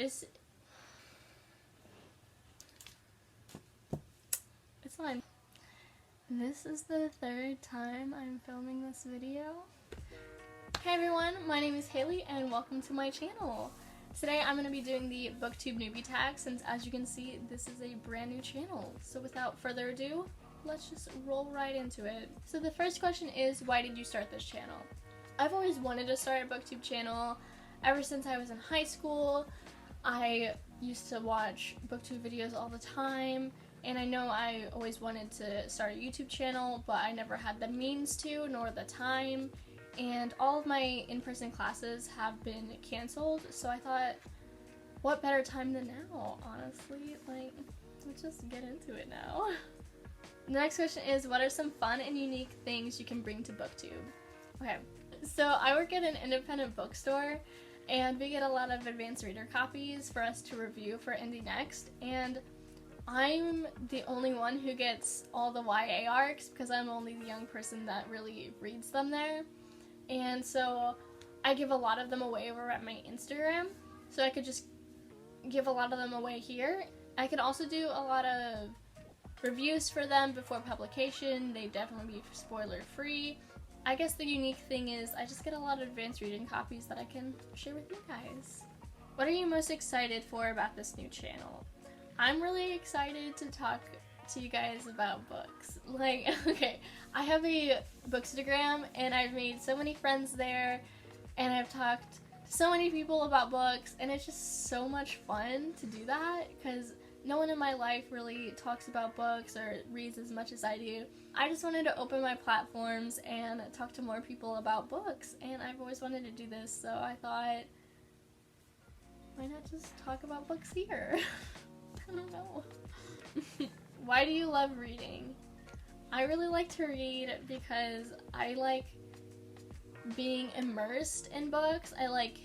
It's fine. This is the third time I'm filming this video. Hey everyone, my name is Haley and welcome to my channel. Today I'm going to be doing the Booktube Newbie Tag since, as you can see, this is a brand new channel. So without further ado, let's just roll right into it. So the first question is, why did you start this channel? I've always wanted to start a Booktube channel ever since I was in high school. I used to watch Booktube videos all the time, and I know I always wanted to start a YouTube channel, but I never had the means to, nor the time. And all of my in-person classes have been canceled, so I thought, what better time than now, honestly? Like, let's just get into it now. The next question is, what are some fun and unique things you can bring to Booktube? Okay, so I work at an independent bookstore, and we get a lot of advanced reader copies for us to review for Indie Next, and I'm the only one who gets all the YA arcs because I'm only the young person that really reads them there. And so I give a lot of them away over at my Instagram, so I could just give a lot of them away here. I could also do a lot of reviews for them before publication. They definitely be spoiler free. I guess the unique thing is I just get a lot of advanced reading copies that I can share with you guys. What are you most excited for about this new channel? I'm really excited to talk to you guys about books. Like, okay, I have a Bookstagram and I've made so many friends there, and I've talked to so many people about books, and it's just so much fun to do that because no one in my life really talks about books or reads as much as I do. I just wanted to open my platforms and talk to more people about books, and I've always wanted to do this, so I thought, why not just talk about books here? I don't know. Why do you love reading? I really like to read because I like being immersed in books. I like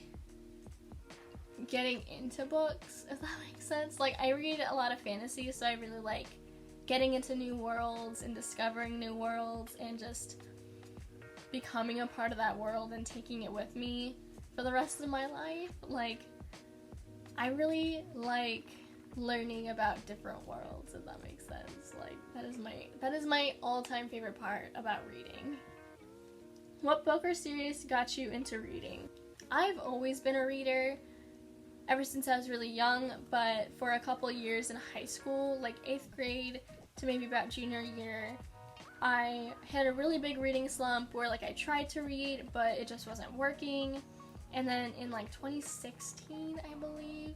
getting into books, if that makes sense. Like, I read a lot of fantasy, so I really like getting into new worlds and discovering new worlds and just becoming a part of that world and taking it with me for the rest of my life. Like, I really like learning about different worlds, if that makes sense. Like, that is my all-time favorite part about reading. What book or series got you into reading? I've always been a reader ever since I was really young, but for a couple years in high school, like 8th grade to maybe about junior year, I had a really big reading slump where like I tried to read, but it just wasn't working. And then in like 2016, I believe,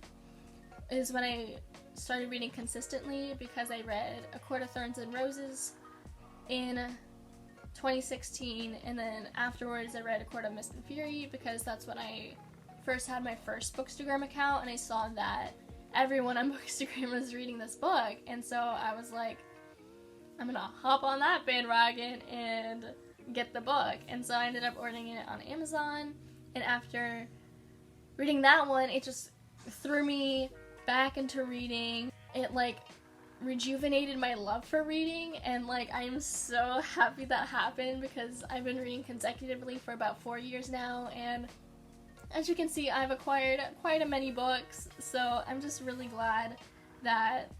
is when I started reading consistently because I read A Court of Thorns and Roses in 2016, and then afterwards I read A Court of Mist and Fury because that's when I first had my first Bookstagram account, and I saw that everyone on Bookstagram was reading this book, and so I was like, I'm gonna hop on that bandwagon and get the book. And so I ended up ordering it on Amazon, and after reading that one, it just threw me back into reading. It like rejuvenated my love for reading, and like I am so happy that happened because I've been reading consecutively for about 4 years now, and as you can see, I've acquired quite a many books, so I'm just really glad that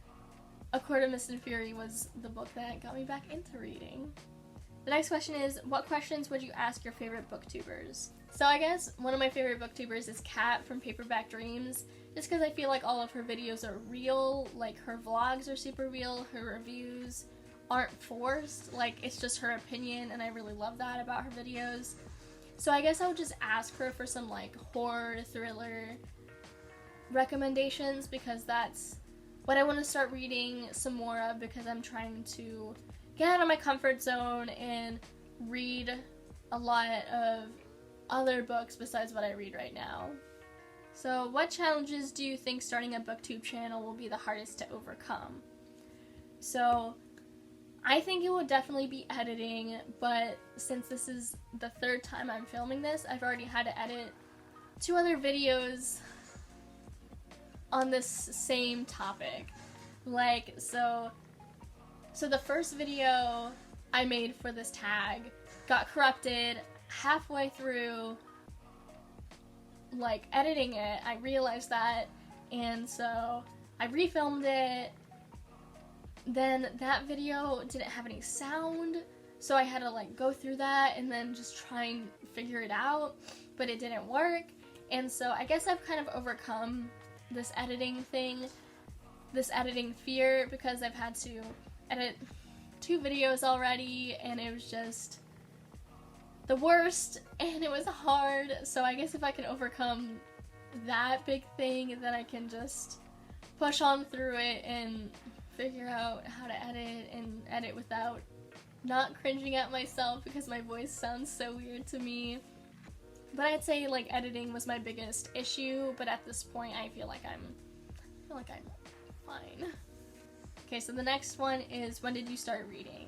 A Court of Mist and Fury was the book that got me back into reading. The next question is, what questions would you ask your favorite booktubers? So I guess one of my favorite booktubers is Kat from Paperback Dreams, just because I feel like all of her videos are real, like her vlogs are super real, her reviews aren't forced, like it's just her opinion, and I really love that about her videos. So I guess I would just ask her for some like horror, thriller recommendations because that's what I want to start reading some more of, because I'm trying to get out of my comfort zone and read a lot of other books besides what I read right now. So what challenges do you think starting a Booktube channel will be the hardest to overcome? So I think it will definitely be editing, but since this is the third time I'm filming this, I've already had to edit 2 other videos on this same topic. Like, so the first video I made for this tag got corrupted halfway through like editing it. I realized that, and so I refilmed it. Then that video didn't have any sound, so I had to like go through that and then just try and figure it out, but it didn't work. And so I guess I've kind of overcome this editing thing, this editing fear, because I've had to edit 2 videos already, and it was just the worst, and it was hard. So I guess if I can overcome that big thing, then I can just push on through it and figure out how to edit, and edit without not cringing at myself, because my voice sounds so weird to me. But I'd say like editing was my biggest issue, but at this point I feel like I'm fine. Okay, so the next one is, when did you start reading?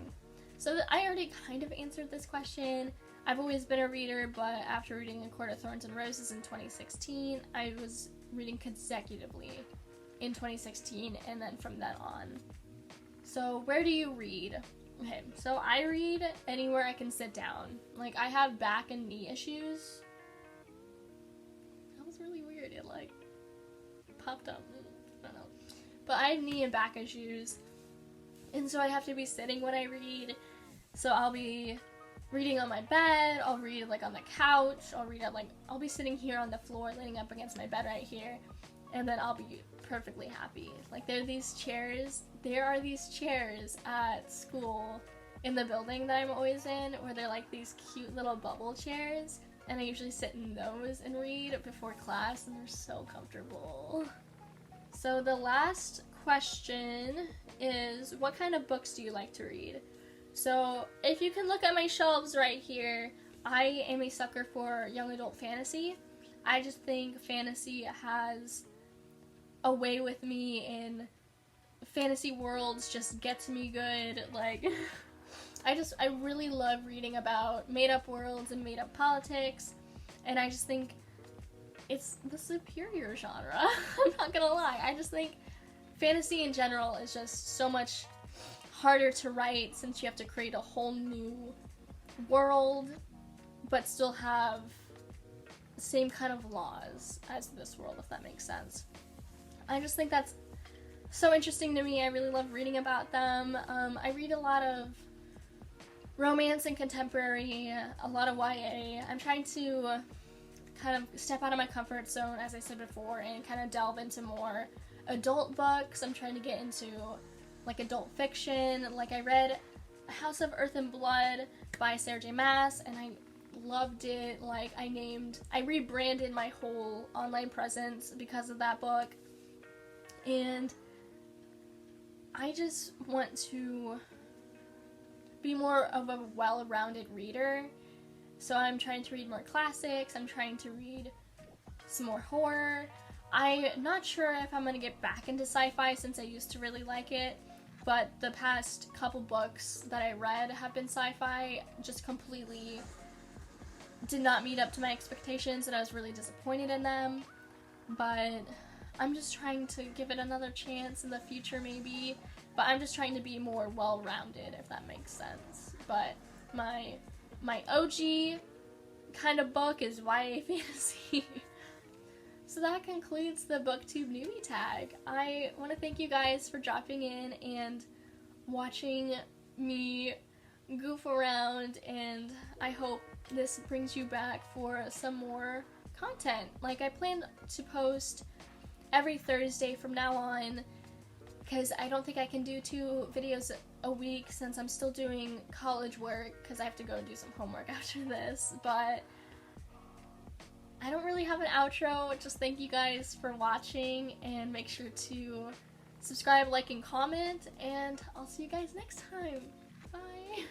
So I already kind of answered this question. I've always been a reader, but after reading A Court of Thorns and Roses in 2016, I was reading consecutively in 2016, and then from then on. So where do you read? Okay, so I read anywhere I can sit down. Like, I have back and knee issues. That was really weird. It like popped up. I don't know. But I have knee and back issues, and so I have to be sitting when I read. So I'll be reading on my bed, I'll read like on the couch, I'll be sitting here on the floor, leaning up against my bed right here, and then I'll be perfectly happy. Like, there are these chairs at school in the building that I'm always in, where they're like these cute little bubble chairs, and I usually sit in those and read before class, and they're so comfortable. So the last question is, what kind of books do you like to read? So if you can look at my shelves right here, I am a sucker for young adult fantasy. I just think fantasy has a way with me, and fantasy worlds just get to me good. Like, I really love reading about made-up worlds and made-up politics, and I just think it's the superior genre. I'm not gonna lie. I just think fantasy in general is just so much harder to write, since you have to create a whole new world but still have the same kind of laws as this world, if that makes sense. I just think that's so interesting to me. I really love reading about them. I read a lot of romance and contemporary, a lot of YA. I'm trying to kind of step out of my comfort zone, as I said before, and kind of delve into more adult books. I'm trying to get into like adult fiction. Like, I read House of Earth and Blood by Sarah J. Maas, and I loved it. Like, I rebranded my whole online presence because of that book, and I just want to be more of a well-rounded reader. So I'm trying to read more classics, I'm trying to read some more horror. I'm not sure if I'm going to get back into sci-fi, since I used to really like it, but the past couple books that I read have been sci-fi, just completely did not meet up to my expectations, and I was really disappointed in them. But I'm just trying to give it another chance in the future, maybe. But I'm just trying to be more well-rounded, if that makes sense. But my OG kind of book is YA fantasy. So that concludes the Booktube Newbie Tag. I want to thank you guys for dropping in and watching me goof around, and I hope this brings you back for some more content. Like, I plan to post every Thursday from now on, because I don't think I can do 2 videos a week since I'm still doing college work, because I have to go and do some homework after this. But I don't really have an outro. Just thank you guys for watching, and make sure to subscribe, like, and comment, and I'll see you guys next time. Bye!